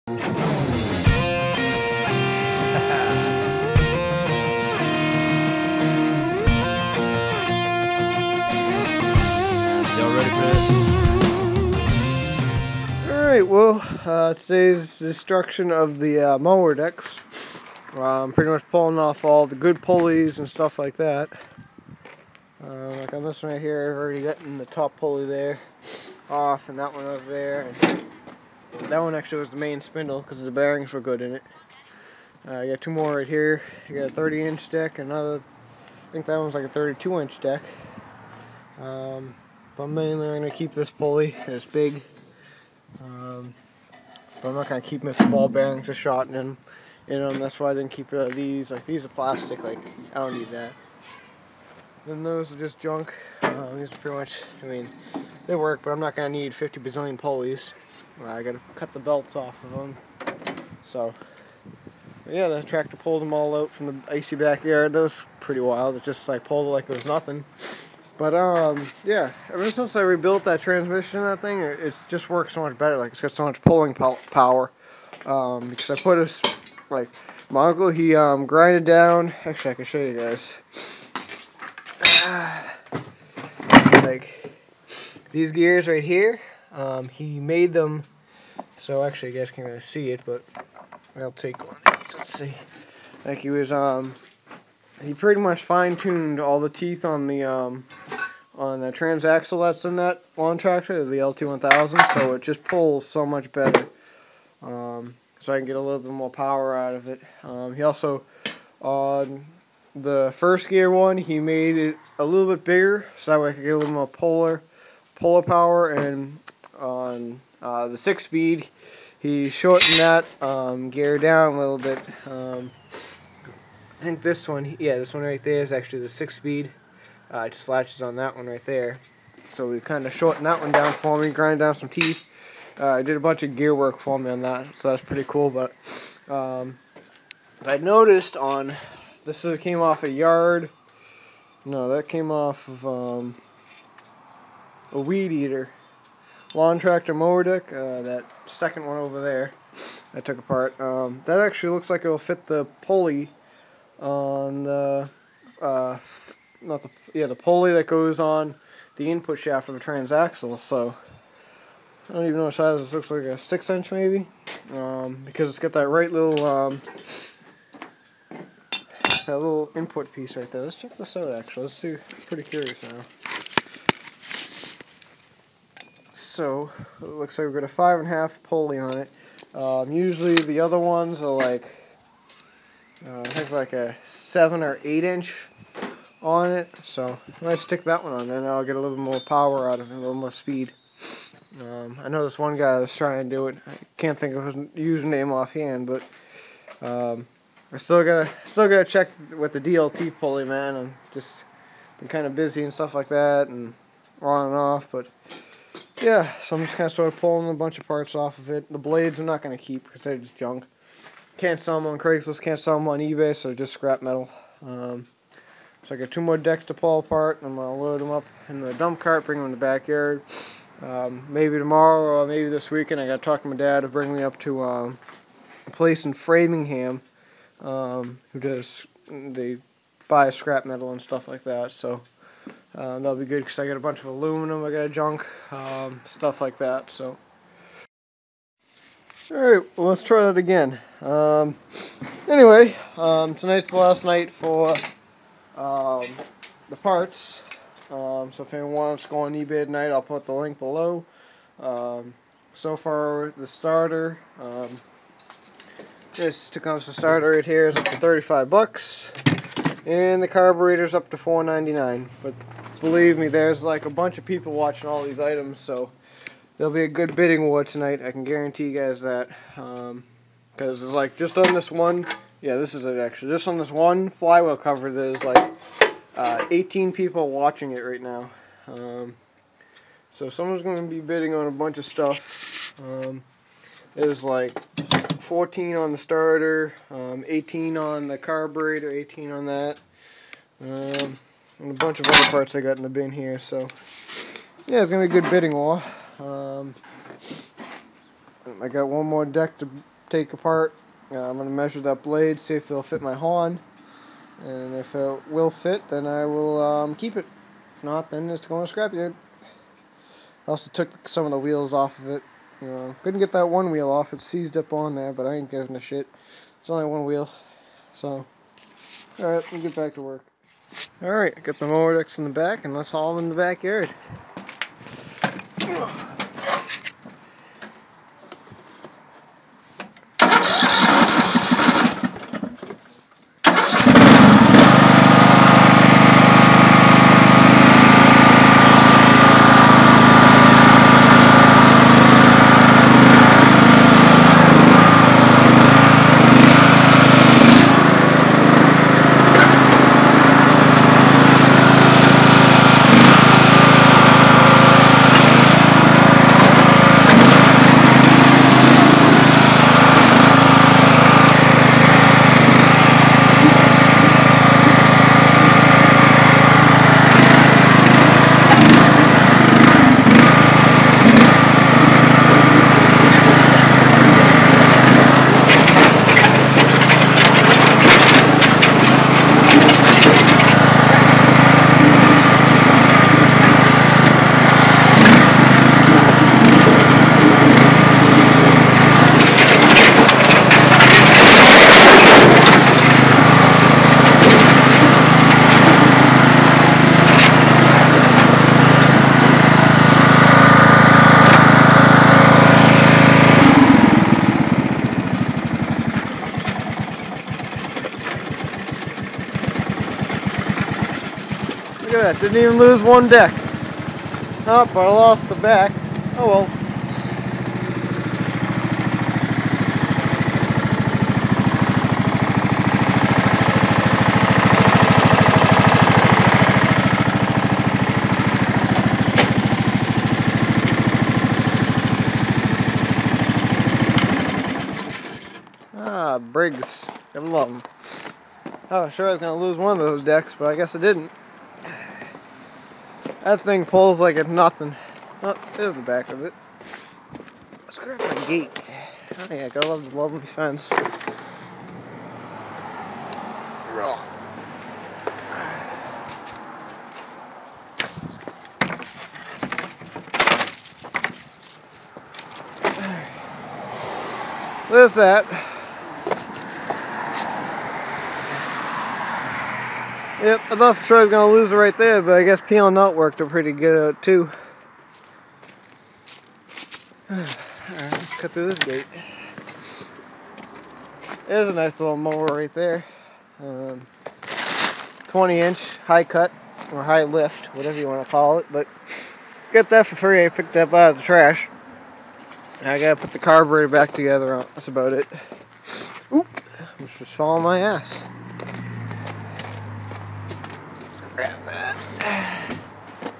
Y'all ready for this? Alright, well, today's destruction of the mower decks. I'm pretty much pulling off all the good pulleys and stuff like that. Like on this one right here, I've already gotten the top pulley there off, and that one over there. And that one actually was the main spindle because the bearings were good in it. I got two more right here. I got a 30-inch deck, another, I think that one's like a 32-inch deck. But mainly I'm going to keep this pulley, it's big. But I'm not going to keep them if the ball bearings are shot in them. That's why I didn't keep these. Like, these are plastic, like, I don't need that. Then those are just junk. These are pretty much, I mean, they work, but I'm not going to need 50 bazillion pulleys. I got to cut the belts off of them. So, but yeah, the tractor pulled them all out from the icy backyard. That was pretty wild. It just, like, pulled it like it was nothing. But, yeah, ever since I rebuilt that transmission, that thing, it just works so much better. Like, it's got so much pulling power. Because I put a, like, my uncle, he, grinded down, actually, I can show you guys. Like, these gears right here, he made them, so actually, you guys can't really see it, but I'll take one. Let's see. Like, he was, he pretty much fine-tuned all the teeth on the transaxle that's in that lawn tractor, the LT1000, so it just pulls so much better. So I can get a little bit more power out of it. He also, on the first gear one, he made it a little bit bigger, so that way I could get a little more polar power, and on the 6-speed, he shortened that gear down a little bit. I think this one, yeah, this one right there is actually the 6-speed. It just latches on that one right there. So we kind of shortened that one down for me, grind down some teeth. I did a bunch of gear work for me on that, so that's pretty cool. But I noticed on, this came off a yard. No, that came off of a weed eater. Lawn tractor mower deck, that second one over there I took apart. That actually looks like it'll fit the pulley on the the pulley that goes on the input shaft of the transaxle. So I don't even know what size this looks like, a 6-inch maybe, because it's got that right little that little input piece right there. Let's check this out actually. Let's see. I'm pretty curious now. So it looks like we've got a 5.5 pulley on it. Usually the other ones are like I think like a 7 or 8-inch on it. So I might stick that one on, then I'll get a little more power out of it, a little more speed. I know this one guy that's trying to do it. I can't think of his username offhand, but I still gotta check with the DLT pulley, man. I'm just been kind of busy and stuff like that, and on and off. But yeah, so I'm just kind of sort of pulling a bunch of parts off of it. The blades I'm not gonna keep because they're just junk. Can't sell them on Craigslist, can't sell them on eBay, so just scrap metal. So I got 2 more decks to pull apart, and I'm gonna load them up in the dump cart, bring them in the backyard. Maybe tomorrow or maybe this weekend I gotta talk to my dad to bring me up to a place in Framingham who does, they buy scrap metal and stuff like that. So that'll be good because I got a bunch of aluminum, I got junk, stuff like that. So alright, well, let's try that again. Anyway, tonight's the last night for the parts. So if anyone wants to go on eBay tonight, I'll put the link below. So far, the starter, this Tecumseh starter right here is up to 35 bucks, and the carburetor's up to $4.99. But believe me, there's like a bunch of people watching all these items, so there'll be a good bidding war tonight. I can guarantee you guys that. Because it's like just on this one, yeah, this is it actually. Just on this one flywheel cover, there's like 18 people watching it right now. So someone's going to be bidding on a bunch of stuff. There's like 14 on the starter, 18 on the carburetor, 18 on that, and a bunch of other parts I got in the bin here. So yeah, it's going to be a good bidding war. I got one more deck to take apart. I'm going to measure that blade, see if it'll fit my Hon, and if it will fit, then I will keep it. If not, then it's going to scrapyard. I also took some of the wheels off of it. Couldn't get that one wheel off. It's seized up on there, but I ain't giving a shit. It's only one wheel. So, alright, let me get back to work. Alright, I got the mower decks in the back, and let's haul them in the backyard. Look at that, didn't even lose one deck. Oh, but I lost the back. Oh well. Ah, Briggs. Gotta love them. I was sure I was going to lose one of those decks, but I guess I didn't. That thing pulls like it's nothing. Oh, there's the back of it. Let's grab my gate. Oh yeah, gotta love the lovely fence. There's that. Yep, I thought for sure I was going to lose it right there, but I guess peeling out worked out pretty good too. Alright, let's cut through this gate. There's a nice little mower right there. 20-inch high cut, or high lift, whatever you want to call it, but got that for free. I picked it up out of the trash. Now I gotta put the carburetor back together. That's about it. Oop! Which just fell on my ass. Grab that.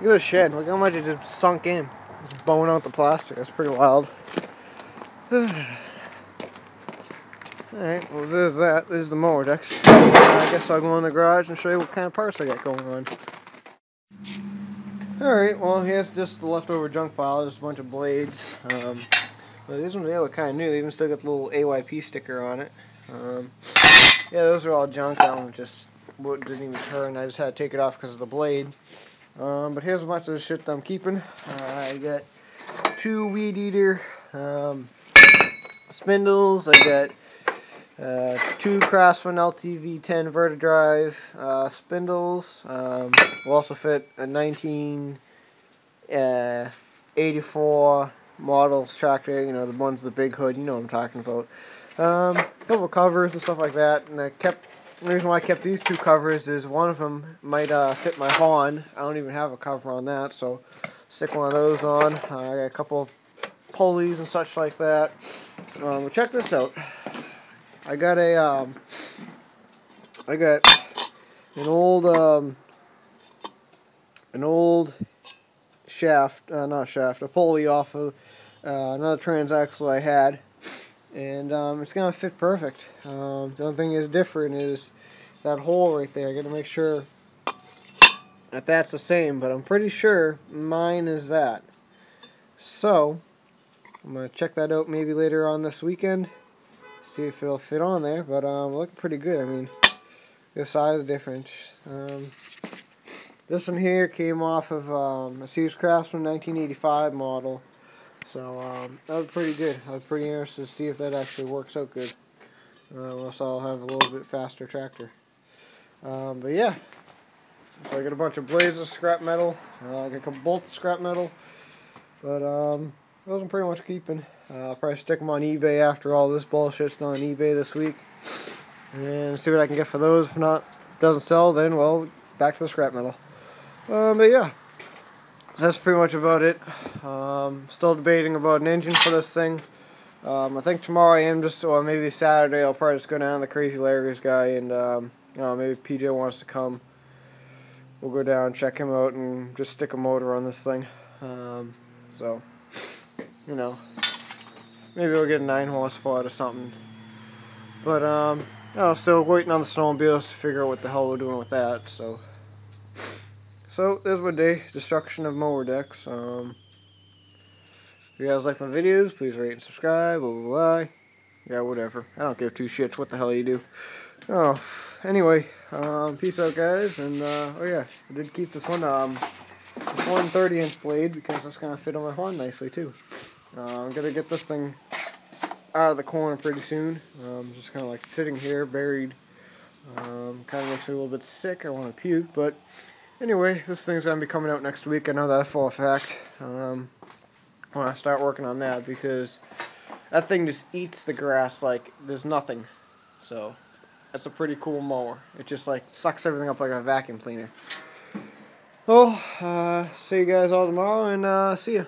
Look at this shed. Look how much it just sunk in. It's bowing out the plastic. That's pretty wild. Alright, well there's that. There's the mower decks. I guess I'll go in the garage and show you what kind of parts I got going on. Alright, well here's just the leftover junk pile. Just a bunch of blades. But these ones, they look kind of new. They even still got the little AYP sticker on it. Yeah, those are all junk. That one just didn't even turn. I just had to take it off because of the blade. But here's a bunch of the shit that I'm keeping. I got 2 weed eater spindles. I got 2 Craftsman LTV10 Vertidrive spindles. Will also fit a 1984 models tractor. You know, the ones with the big hood. You know what I'm talking about. A couple of covers and stuff like that. And the reason why I kept these 2 covers is one of them might fit my Hon. I don't even have a cover on that, so stick one of those on. I got a couple of pulleys and such like that. But check this out. I got an old shaft, not shaft, a pulley off of another transaxle I had. And it's going to fit perfect. The only thing that's different is that hole right there. I got to make sure that that's the same, but I'm pretty sure mine is that. So I'm going to check that out maybe later on this weekend see if it'll fit on there, but looking pretty good. I mean, the size difference. This one here came off of a Sears Craftsman 1985 model, so that was pretty good. I was pretty interested to see if that actually works out good. Unless I'll have a little bit faster tractor. But yeah, so I got a bunch of blades of scrap metal. I got a couple bolts of scrap metal, but those I'm pretty much keeping. I'll probably stick them on eBay after all this bullshit's done on eBay this week, and see what I can get for those. If not, doesn't sell, then well, back to the scrap metal. But yeah, that's pretty much about it. Still debating about an engine for this thing. I think tomorrow I am or maybe Saturday I'll probably just go down to the Crazy Larry's guy, and maybe if PJ wants to come, we'll go down and check him out and just stick a motor on this thing. So, maybe we'll get a 9-horse spot or something. But still waiting on the snowmobiles to figure out what the hell we're doing with that. So there's my day. Destruction of mower decks. If you guys like my videos, please rate and subscribe. Blah, blah, blah. Yeah, whatever. I don't give two shits what the hell you do. Anyway, peace out, guys. And oh yeah, I did keep this one. This 130-inch blade because that's gonna fit on my horn nicely too. I'm gonna get this thing out of the corner pretty soon. Just kind of like sitting here buried. Kind of makes me a little bit sick. I want to puke, but anyway, this thing's gonna be coming out next week. I know that for a fact. When I start working on that, because that thing just eats the grass like there's nothing. So that's a pretty cool mower. It just like sucks everything up like a vacuum cleaner. Well, see you guys all tomorrow, and see ya.